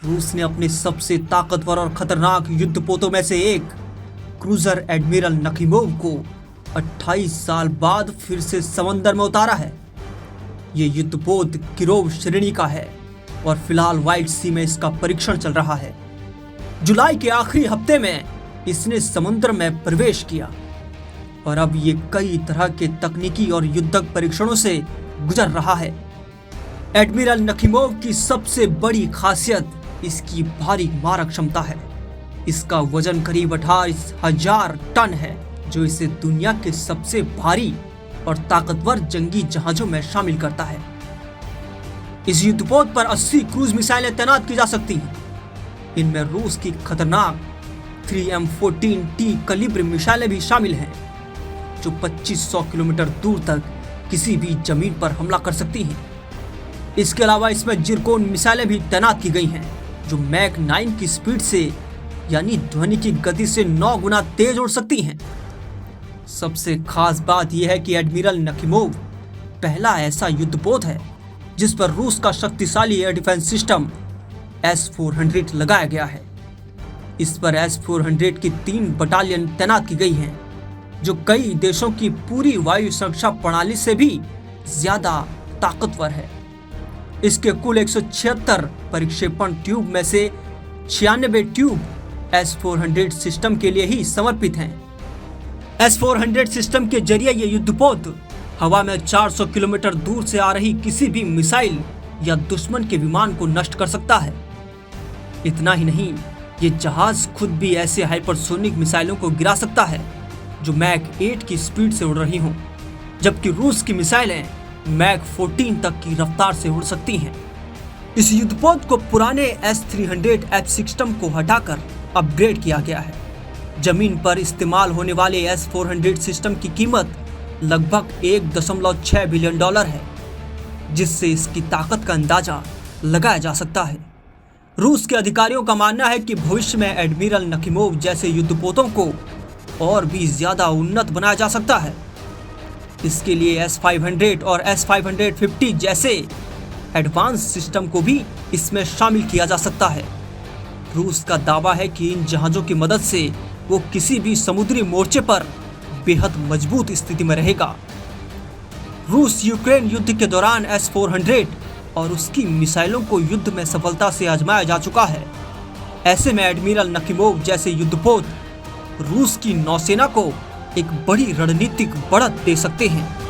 रूस ने अपने सबसे ताकतवर और खतरनाक युद्धपोतों में से एक क्रूजर एडमिरल नखिमोव को 28 साल बाद फिर से समंदर में उतारा है। ये युद्धपोत किरोव श्रेणी का है और फिलहाल व्हाइट सी में इसका परीक्षण चल रहा है। जुलाई के आखिरी हफ्ते में इसने समुद्र में प्रवेश किया और अब ये कई तरह के तकनीकी और युद्धक परीक्षणों से गुजर रहा है। एडमिरल नखिमोव की सबसे बड़ी खासियत इसकी भारी मारक क्षमता है। इसका वजन करीब 28,000 टन है, जो इसे दुनिया के सबसे भारी और ताकतवर जंगी जहाजों में शामिल करता है। इस युद्धपोत पर 80 क्रूज मिसाइलें तैनात की जा सकती हैं। इनमें रूस की खतरनाक 3M14T कलिब्र मिसाइलें भी शामिल हैं, जो 2500 किलोमीटर दूर तक किसी भी जमीन पर हमला कर सकती हैं। इसके अलावा इसमें जिरकोन मिसाइलें भी तैनात की गई हैं, जो मैक 9 की स्पीड से यानी ध्वनि की गति से 9 गुना तेज उड़ सकती हैं। सबसे खास बात यह है कि एडमिरल नखिमोव पहला ऐसा युद्धपोत है जिस पर रूस का शक्तिशाली एयर डिफेंस सिस्टम S-400 लगाया गया है। इस पर S-400 की 3 बटालियन तैनात की गई हैं, जो कई देशों की पूरी वायु सुरक्षा प्रणाली से भी ज्यादा ताकतवर है। इसके कुल 176 परिक्षेपण ट्यूब में से 96 ट्यूब S-400 सिस्टम के लिए ही समर्पित हैं। S-400 सिस्टम के जरिए ये युद्धपोत हवा में 400 किलोमीटर दूर से आ रही किसी भी मिसाइल या दुश्मन के विमान को नष्ट कर सकता है। इतना ही नहीं, ये जहाज खुद भी ऐसे हाइपरसोनिक मिसाइलों को गिरा सकता है जो मैक 8 की स्पीड से उड़ रही हों, जबकि रूस की मिसाइलें मैक 14 तक की रफ्तार से उड़ सकती हैं। इस युद्धपोत को पुराने S-300F सिस्टम को हटाकर अपग्रेड किया गया है। जमीन पर इस्तेमाल होने वाले S-400 सिस्टम की कीमत लगभग $1.6 बिलियन है, जिससे इसकी ताकत का अंदाजा लगाया जा सकता है। रूस के अधिकारियों का मानना है कि भविष्य में एडमिरल नखिमोव जैसे युद्धपोतों को और भी ज्यादा उन्नत बनाया जा सकता है। इसके लिए S-500 और S-550 जैसे एडवांस सिस्टम को भी इसमें शामिल किया जा सकता है। रूस का दावा है कि इन जहाज़ों की मदद से वो किसी भी समुद्री मोर्चे पर बेहद मजबूत स्थिति में रहेगा। रूस यूक्रेन युद्ध के दौरान S-400 और उसकी मिसाइलों को युद्ध में सफलता से आजमाया जा चुका है। ऐसे में एडमिरल नखिमोव जैसे युद्धपोत रूस की नौसेना को एक बड़ी रणनीतिक बढ़त दे सकते हैं।